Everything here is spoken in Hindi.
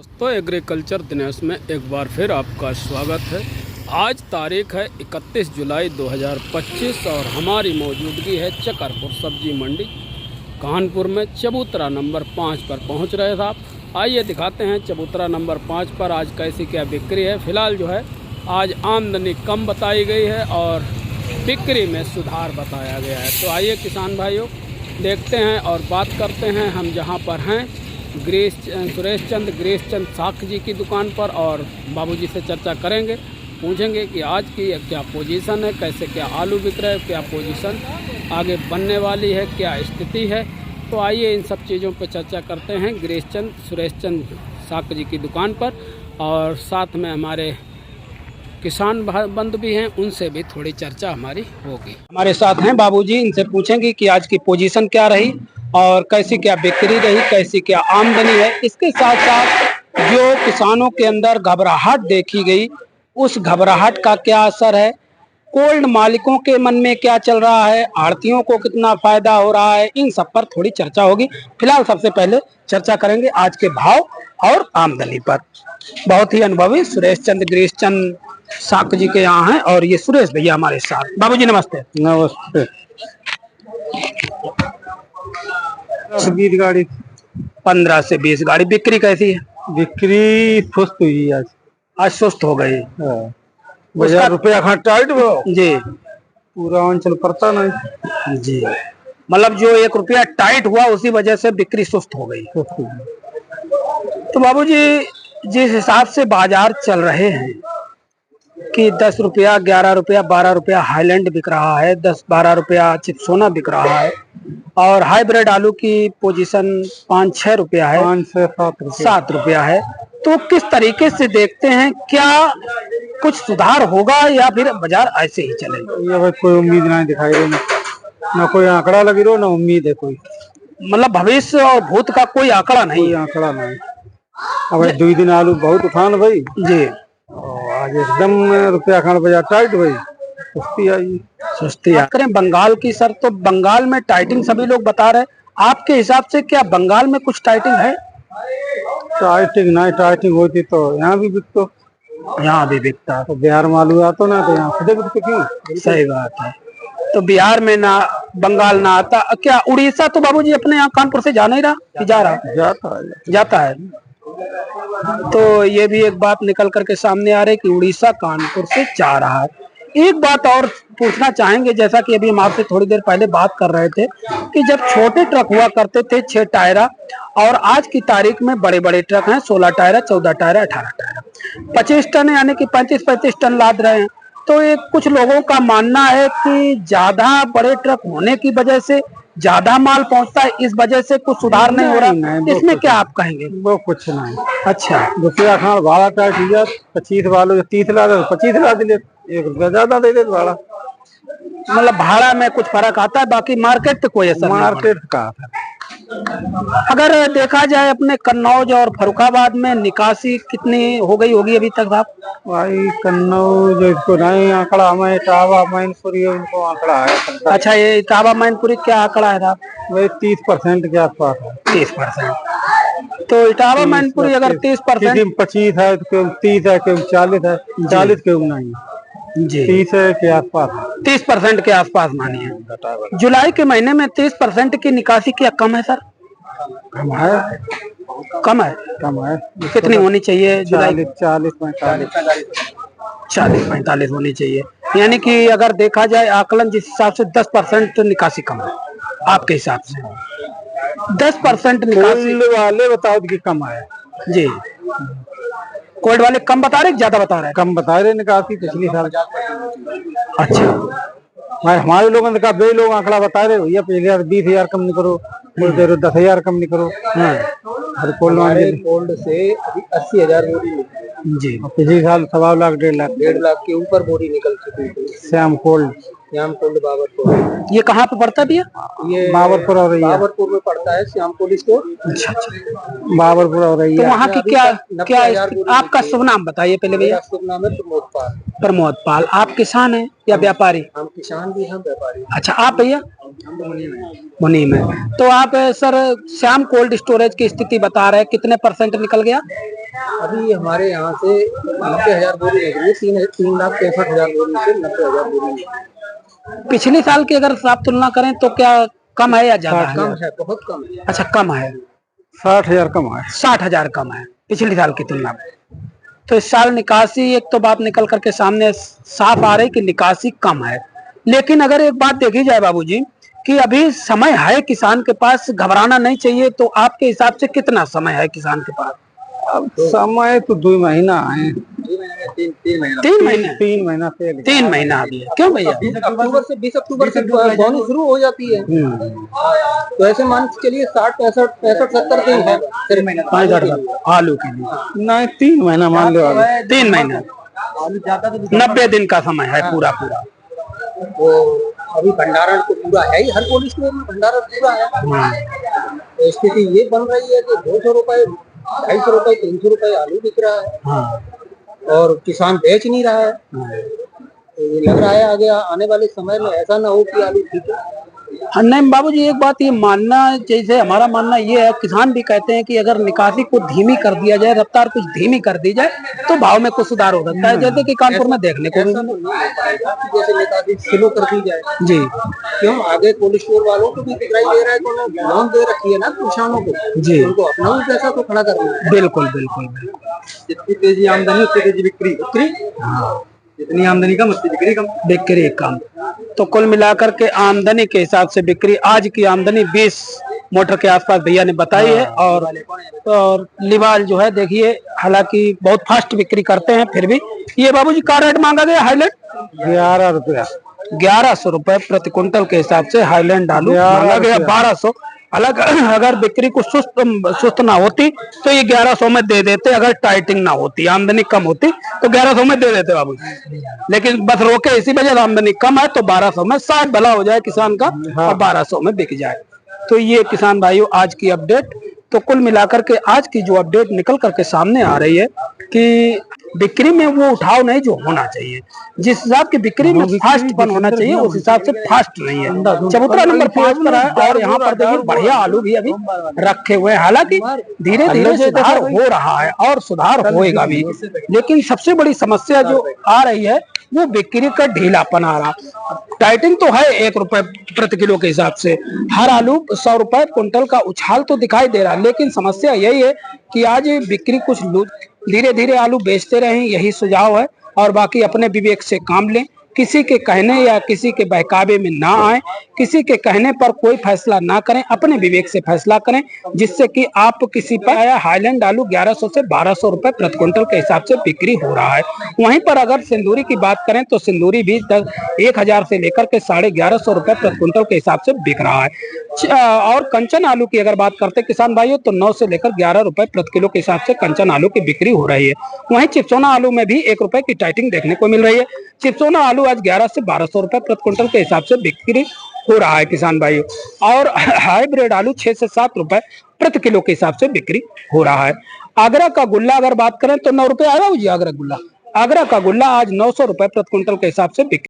दोस्तों एग्रीकल्चर दिनेश में एक बार फिर आपका स्वागत है। आज तारीख है 31 जुलाई 2025 और हमारी मौजूदगी है चकरपुर सब्जी मंडी कानपुर में चबूतरा नंबर 5 पर पहुंच रहे थे आप। आइए दिखाते हैं चबूतरा नंबर 5 पर आज कैसी क्या बिक्री है। फ़िलहाल जो है आज आमदनी कम बताई गई है और बिक्री में सुधार बताया गया है। तो आइए किसान भाइयों देखते हैं और बात करते हैं। हम जहां पर हैं सुरेश चंद साख जी की दुकान पर और बाबूजी से चर्चा करेंगे, पूछेंगे कि आज की क्या पोजीशन है, कैसे क्या आलू बिक रहे हैं, क्या पोजीशन आगे बनने वाली है, क्या स्थिति है। तो आइए इन सब चीज़ों पर चर्चा करते हैं सुरेश चंद साख जी की दुकान पर, और साथ में हमारे किसान बंधु भी हैं, उनसे भी थोड़ी चर्चा हमारी होगी। हमारे साथ हैं बाबूजी, इनसे पूछेंगे कि आज की पोजीशन क्या रही और कैसी क्या बिक्री रही, कैसी क्या आमदनी है। इसके साथ साथ जो किसानों के अंदर घबराहट देखी गई, उस घबराहट का क्या असर है, कोल्ड मालिकों के मन में क्या चल रहा है, आढ़तियों को कितना फायदा हो रहा है, इन सब पर थोड़ी चर्चा होगी। फिलहाल सबसे पहले चर्चा करेंगे आज के भाव और आमदनी पर। बहुत ही अनुभवी सुरेश चंद साख जी के यहाँ हैं और ये सुरेश भैया हमारे साथ। बाबूजी नमस्ते। नमस्ते। 20 गाड़ी 15 से 20 गाड़ी। बिक्री कैसी है? बिक्री सुस्त हुई आज। आज सुस्त हो गई। बाजार रुपया खा टाइट वो जी पूरा अंचल पड़ता नहीं जी, मतलब जो 1 रुपया टाइट हुआ उसी वजह से बिक्री सुस्त हो गई। तो बाबूजी जिस हिसाब से बाजार चल रहे हैं कि 10 रुपया, 11 रुपया, 12 रुपया हाईलैंड बिक रहा है, 10-12 रुपया चिपसोना बिक रहा है और हाइब्रिड आलू की पोजीशन 5-6 रुपया है, 5 से 7 रुपया है। तो किस तरीके से देखते हैं, क्या कुछ सुधार होगा या फिर बाजार ऐसे ही चलेगा? ये भाई कोई उम्मीद नहीं दिखाई रही, ना कोई आंकड़ा लगी रो, ना उम्मीद है कोई। मतलब भविष्य और भूत का कोई आंकड़ा नहीं? कोई आंकड़ा नहीं। अब 2 दिन आलू बहुत उठान भाई जी, आज एकदम रुपया खान बाजार टाइट भाई, सुस्ती आई। करें बंगाल की सर, तो बंगाल में टाइटिंग सभी लोग बता रहे हैं। आपके हिसाब से क्या बंगाल में कुछ टाइटिंग है? टाइटिंग नहीं, टाइटिंग होती तो यहाँ भी बिकतो, यहाँ भी बिकता तो बिहार में आलू आता ना तो यहाँ खुदे बिकते क्यों? सही बात है। तो बिहार में ना, बंगाल ना आता, क्या उड़ीसा तो बाबूजी अपने यहाँ कानपुर से जा नहीं रहा कि जा रहा? जाता है। तो ये भी एक बात निकल करके सामने आ रही है कि उड़ीसा कानपुर से जा रहा है। एक बात और पूछना चाहेंगे, जैसा कि अभी हम आपसे थोड़ी देर पहले बात कर रहे थे कि जब छोटे ट्रक हुआ करते थे 6 टायरा, और आज की तारीख में बड़े बड़े ट्रक हैं 16 टायरा, 14 टायरा, 18 टायरा, 25 टन यानी कि 35-35 टन लाद रहे हैं। तो एक कुछ लोगों का मानना है कि ज्यादा बड़े ट्रक होने की वजह से ज्यादा माल पहुंचता है, इस वजह से कुछ सुधार नहीं हो रहा। इसमें क्या आप कहेंगे? वो कुछ नहीं। अच्छा, रुपया खान भाड़ा टाइट हुआ, 25 वालों 30 ला दे, 25 ला दे, 1 रुपया ज्यादा दे दे भाड़ा। मतलब भाड़ा में कुछ फर्क आता है, बाकी मार्केट पे कोई असर नहीं। मार्केट का अगर देखा जाए अपने कन्नौज और फरुखाबाद में निकासी कितनी हो गई होगी अभी तक साहब? भाई कन्नौज इसको नहीं आंकड़ा, हमें इटावा मैनपुरी उनको आंकड़ा है। अच्छा, ये इटावा मैनपुरी क्या आंकड़ा है साहब? वही 30% के आसपास है। 30%। तो इटावा मैनपुरी अगर 30%, 25 है तो क्यों 30 है, क्यों 40 है, 40 क्यों नहीं जी 30 के आसपास, 30% के आसपास मानिए। जुलाई के महीने में 30% की निकासी क्या कम है सर? कम है, कम है। कम है। कितनी होनी चाहिए जुलाई? 40-45 होनी चाहिए। यानी कि अगर देखा जाए आकलन जिस हिसाब से 10% निकासी कम है आपके हिसाब से। 10% निकासी वाले बताओ कि कम है जी। कोल्ड वाले कम बता रहे, ज्यादा बता रहे हैं? कम बता रहे निकासी पिछली साल। अच्छा भाई हमारे लोगों ने कहा, बे लोग आंकड़ा बता रहे भैया पिछले 20,000 कम नहीं करो, 10,000 कम नहीं करो। कोल्ड से अभी 80,000 बोरी जी, पिछले साल 1.25 लाख 1.5 लाख के ऊपर बोरी निकल चुकी है। श्याम कोल्ड बाबरपुर। ये कहाँ पे पड़ता है भैया? ये बाबरपुर और बाबरपुर में पड़ता है, श्याम कोल्ड स्टोर। अच्छा, बाबरपुर और तो वहाँ की क्या आपका शुभ नाम बताइए पहले भैया। शुभ नाम है प्रमोद पाल। आप किसान हैं या व्यापारी? हम किसान भी, हम व्यापारी। अच्छा, आप भैया? हम तो मुनीम है। तो आप सर श्याम कोल्ड स्टोरेज की स्थिति बता रहे हैं, कितने % निकल गया? अभी हमारे यहाँ से 90,000 बोरी निकली है, 3,63,000 बोरी से 90,000 बोरी। पिछले साल की अगर आप तुलना करें तो क्या कम है या ज्यादा है? कम है, बहुत कम है। अच्छा, कम है। 60,000 कम है। 60,000 कम है पिछले साल की तुलना में। तो इस साल निकासी, एक तो बात निकल करके सामने साफ आ रही कि निकासी कम है। लेकिन अगर एक बात देखी जाए बाबूजी कि अभी समय है किसान के पास, घबराना नहीं चाहिए, तो आपके हिसाब से कितना समय है किसान के पास? अब समय तो 2 महीना है। 3 महीना 3 महीने? 3 महीना से 3 महीना अभी है। क्यों भैया? 20 अक्टूबर से बोनी शुरू हो जाती है। तो ऐसे मान के चलिए 60, 65, 70 दिन है। आलू के लिए नहीं, 3 महीना मान लो। 3 महीना, 90 दिन का समय है पूरा पूरा। वो अभी भंडारण तो पूरा है ही, हर कोल्ड स्टोर में भंडारण पूरा है। तो स्थिति ये बन रही है कि 200 रुपए, 250 रुपए, 300 रुपए आलू बिक रहा है और किसान बेच नहीं रहा है। तो ये लग रहा है आगे आने वाले समय में ऐसा ना हो कि आलू ठीक है। हाँ, नहीं बाबूजी, एक बात ये मानना, जैसे हमारा मानना ये है, किसान भी कहते हैं कि अगर निकासी को धीमी कर दिया जाए, रफ्तार कुछ धीमी कर दी जाए तो भाव में कुछ सुधार हो सकता है, जैसे कि कानपुर में देखने को भी ऐसा तो नहीं हो पाएगा कि जैसे निकासी स्लो कर दी जाए। जी क्यों आगे कोल्ड स्टोर वालों को भी दिखाई दे रहा है कि लोन दे रखी है ना किसानों को जी, उनको अपना भी पैसा तो खड़ा करना है। बिल्कुल बिल्कुल बिल्कुल। जितनी तेजी आमदनी उतनी तेजी बिक्री। जितनी आमदनी कम उतनी बिक्री कम। बिक्री कम। तो कुल मिलाकर के आमदनी के हिसाब से बिक्री, आज की आमदनी 20 मोटर के आसपास भैया ने बताई है। और लिवाल जो है देखिए, हालांकि बहुत फास्ट बिक्री करते हैं, फिर भी ये बाबूजी का रेट मांगा गया हाईलैंड 11 रुपया, 1100 रुपए प्रति क्विंटल के हिसाब से हाईलैंड आलू मांगा गया 1200। अलग अगर बिक्री कुछ सुस्त ना होती तो ये 1100 में दे देते, अगर टाइटिंग ना होती, आमदनी कम होती तो 1100 में दे देते बाबू। लेकिन बस रोके इसी वजह से, आमदनी कम है तो 1200 में, शायद भला हो जाए किसान का और 1200 में बिक जाए। तो ये किसान भाइयों आज की अपडेट। तो कुल मिलाकर के आज की जो अपडेट निकल करके सामने आ रही है कि बिक्री में वो उठाव नहीं जो होना चाहिए, जिस हिसाब की बिक्री में फास्टपन होना चाहिए उस हिसाब से फास्ट नहीं है। चबूतरा नंबर 5 पर है और यहाँ पर देखिए बढ़िया आलू भी अभी रखे हुए हैं। हालांकि धीरे धीरे सुधार हो रहा है और सुधार होएगा भी, लेकिन सबसे बड़ी समस्या जो आ रही है वो बिक्री का ढीलापन आ रहा। टाइटिंग तो है 1 रुपए प्रति किलो के हिसाब से, हर आलू 100 रुपए क्विंटल का उछाल तो दिखाई दे रहा है, लेकिन समस्या यही है कि आज बिक्री कुछ धीरे धीरे आलू बेचते रहें, यही सुझाव है। और बाकी अपने विवेक से काम लें, किसी के कहने या किसी के बहकावे में ना आए, किसी के कहने पर कोई फैसला ना करें, अपने विवेक से फैसला करें, जिससे कि आप किसी पर आया। हाईलैंड आलू 1100 से 1200 रुपए प्रति क्विंटल के हिसाब से बिक्री हो रहा है। वहीं पर अगर सिंदूरी की बात करें तो सिंदूरी भी 1000 से लेकर के 1150 रुपए प्रति क्विंटल के हिसाब से बिक रहा है। और कंचन आलू की अगर बात करते किसान भाइयों तो 9 से लेकर 11 रुपए प्रति किलो के हिसाब से कंचन आलू की बिक्री हो रही है। वहीं चिप्सोना आलू में भी 1 रुपए की टाइटिंग देखने को मिल रही है। चिप्सोना आलू आज 11 से 1200 रुपए प्रति क्विंटल के हिसाब से बिक्री हो रहा है किसान भाइयों। और हाईब्रिड आलू 6 से 7 रुपए प्रति किलो के हिसाब से बिक्री हो रहा है। आगरा का गुल्ला अगर बात करें तो 9 रुपए आएगा जी। आगरा का गुल्ला आज 900 रुपए प्रति क्विंटल के हिसाब से बिक्री